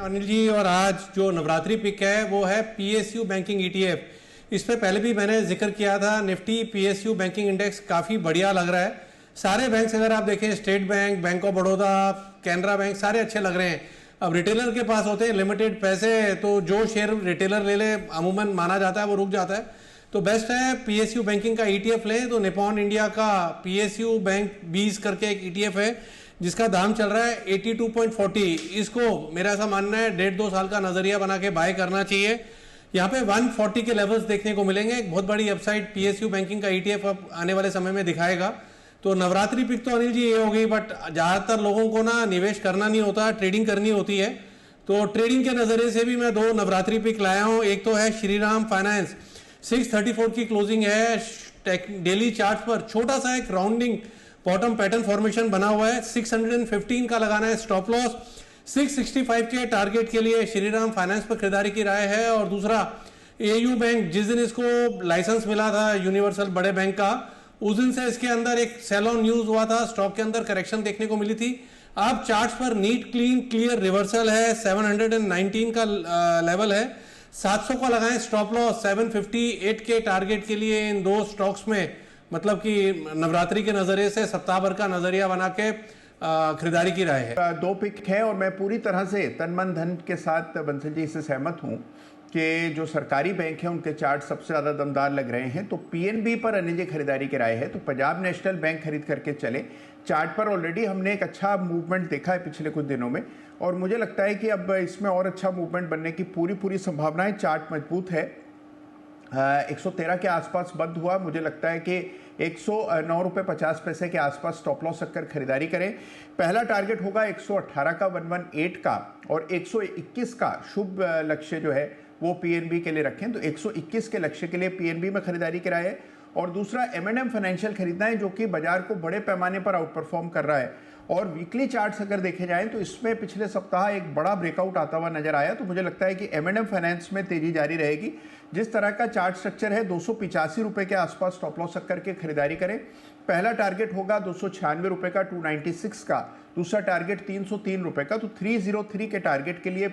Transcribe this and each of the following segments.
अनिल जी। और आज जो नवरात्रि पिक है वो है पीएसयू बैंकिंग ईटीएफ। इस पे पहले भी मैंने जिक्र किया था। निफ्टी पीएसयू बैंकिंग इंडेक्स काफ़ी बढ़िया लग रहा है। सारे बैंक्स अगर आप देखें, state bank, bank of Baroda, Canara bank, सारे अच्छे लग रहे हैं। अब रिटेलर के पास होते हैं लिमिटेड पैसे, तो जो शेयर रिटेलर ले ले अमूमन माना जाता है वो रुक जाता है। तो बेस्ट है पीएसयू बैंकिंग का ईटीएफ लें तो निपॉन इंडिया का पीएसयू बैंक 20 करके एक ईटीएफ है जिसका दाम चल रहा है 82.40। इसको मेरा ऐसा मानना है 1.5-2 साल का नजरिया बना के बाय करना चाहिए। यहाँ पे 140 के लेवल्स देखने को मिलेंगे। एक बहुत बड़ी अपसाइड पीएसयू बैंकिंग का ईटीएफ अब आने वाले समय में दिखाएगा। तो नवरात्रि पिक तो अनिल जी ये हो गई, बट ज़्यादातर लोगों को ना निवेश करना नहीं होता, ट्रेडिंग करनी होती है। तो ट्रेडिंग के नज़रिए से भी मैं 2 नवरात्रि पिक लाया हूँ। एक तो है श्रीराम फाइनेंस, 634 की क्लोजिंग है। डेली चार्ट पर छोटा सा एक राउंडिंग बॉटम पैटर्न फॉर्मेशन बना हुआ है। 615 का लगाना है स्टॉप लॉस। 665 के टारगेट के लिए श्रीराम फाइनेंस पर खरीदारी की राय है। और दूसरा एयू बैंक, जिस दिन इसको लाइसेंस मिला था यूनिवर्सल बड़े बैंक का, उस दिन से इसके अंदर एक सेल ऑन न्यूज हुआ था, स्टॉक के अंदर करेक्शन देखने को मिली थी। अब चार्ट्स पर नीट क्लीन क्लियर रिवर्सल है। 719 का लेवल है। 700 का लगाएं स्टॉप लॉस। 758 के टारगेट के लिए इन 2 स्टॉक्स में, मतलब कि नवरात्रि के नजरिए से सप्ताह भर का नजरिया बना के खरीदारी की राय है। 2 पिक है और मैं पूरी तरह से तन मन धन के साथ बंसल जी इससे सहमत हूं कि जो सरकारी बैंक हैं उनके चार्ट सबसे ज़्यादा दमदार लग रहे हैं। तो पीएनबी पर अनिल जी खरीदारी की राय है तो पंजाब नेशनल बैंक खरीद करके चले। चार्ट पर ऑलरेडी हमने एक अच्छा मूवमेंट देखा है पिछले कुछ दिनों में और मुझे लगता है कि अब इसमें और अच्छा मूवमेंट बनने की पूरी संभावनाएं। चार्ट मजबूत है। 113 के आसपास बंद हुआ। मुझे लगता है कि 109 रुपये 50 पैसे के आसपास स्टॉप लॉस रखकर खरीदारी करें। पहला टारगेट होगा 118 का 118 का और 121 का शुभ लक्ष्य जो है वो पीएनबी के लिए रखें। तो 121 के लक्ष्य के लिए पीएनबी में खरीदारी कराए है। और दूसरा M&M फाइनेंशियल खरीदना है जो कि बाजार को बड़े पैमाने पर आउट परफॉर्म कर रहा है। और वीकली चार्ट्स अगर देखे जाएं तो इसमें पिछले सप्ताह एक बड़ा ब्रेकआउट आता हुआ नजर आया। तो मुझे लगता है कि M&M फाइनेंस में तेजी जारी रहेगी। जिस तरह का चार्ट स्ट्रक्चर है 285 रुपए के आसपास स्टॉप लॉस करके खरीदारी करें। पहला टारगेट होगा 296 रुपए का 296 का। दूसरा टारगेट 303 रुपए का। तो 303 के टारगेट के लिए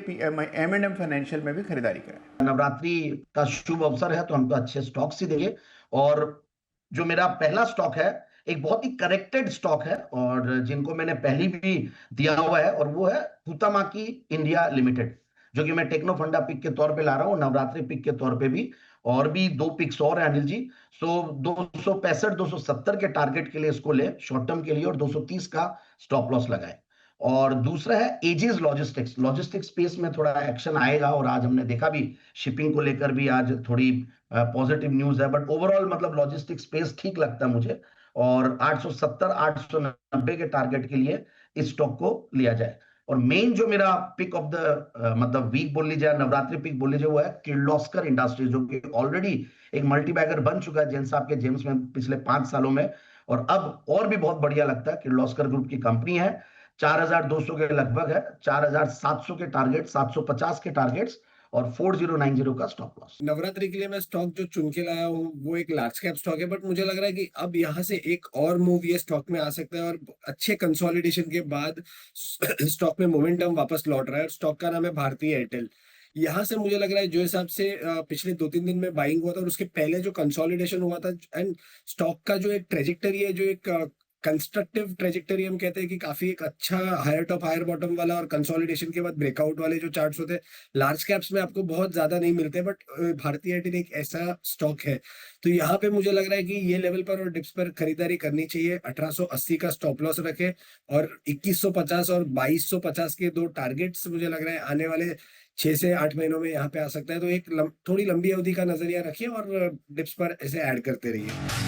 M&M फाइनेंशियल में भी खरीदारी करें। नवरात्रि का शुभ अवसर है तो हम तो अच्छे स्टॉक्स ही देंगे। और जो मेरा पहला स्टॉक है एक बहुत ही करेक्टेड स्टॉक है और जिनको मैंने पहले भी दिया हुआ है और वो है हुतामाकी इंडिया लिमिटेड, जो कि मैं टेक्नो फंडा पिक के तौर पे ला रहा हूँ, नवरात्रि पिक के तौर पे भी। और भी 2 पिक्स और है अनिल जी। सो 265 270 के टारगेट के लिए इसको ले शॉर्ट टर्म के लिए और 230 का स्टॉप लॉस लगाए। और दूसरा है एजिस लॉजिस्टिक्स। लॉजिस्टिक्स स्पेस में थोड़ा एक्शन आएगा और आज हमने देखा भी शिपिंग को लेकर भी आज थोड़ी पॉजिटिव न्यूज है। बट ओवरऑल मतलब लॉजिस्टिक्स स्पेस ठीक लगता है मुझे। और 870 890 के टारगेट के लिए इस स्टॉक को लिया जाए। और मेन जो मेरा पिक ऑफ द मतलब वीक बोल लीजिए, नवरात्रि पिक बोल लीजिए, वो है किर्लोस्कर इंडस्ट्रीज, जो कि ऑलरेडी एक मल्टीबैगर बन चुका है जेम्स साहब के जेम्स में पिछले 5 सालों में। और अब और भी बहुत बढ़िया लगता है। किर्लोस्कर ग्रुप की कंपनी है। 4200 के लगभग है। 4700 के टारगेट, 750 के टारगेट्स और 4090 का स्टॉप लॉस। नवरात्रि के लिए मैं स्टॉक जो चुन के लाया हूँ वो एक लार्ज कैप स्टॉक है, बट मुझे लग रहा है कि अब यहाँ से एक और मूव ये स्टॉक में आ सकता है और अच्छे कंसोलिडेशन के बाद स्टॉक में मोमेंटम वापस लौट रहा है। स्टॉक का नाम है भारती एयरटेल। यहाँ से मुझे लग रहा है जो हिसाब से पिछले 2-3 दिन में बाइंग हुआ था और उसके पहले जो कंसोलिडेशन हुआ था एंड स्टॉक का जो एक ट्रेजेक्टरी है, जो एक कंस्ट्रक्टिव ट्रेजेक्टरी हम कहते हैं कि काफी एक अच्छा हायर टॉप हायर बॉटम वाला और कंसोलिडेशन के बाद ब्रेकआउट वाले जो चार्ट्स होते हैं लार्ज कैप्स में आपको बहुत ज्यादा नहीं मिलते, बट भारतीय एयरटेल एक ऐसा स्टॉक है। तो यहाँ पे मुझे लग रहा है कि ये लेवल पर और डिप्स पर खरीदारी करनी चाहिए। 1880 का स्टॉप लॉस रखे और 2150 और 2250 के 2 टारगेट्स मुझे लग रहा है आने वाले 6 से 8 महीनों में यहाँ पे आ सकता है। तो एक थोड़ी लंबी अवधि का नजरिया रखिए और डिप्स पर ऐसे ऐड करते रहिए।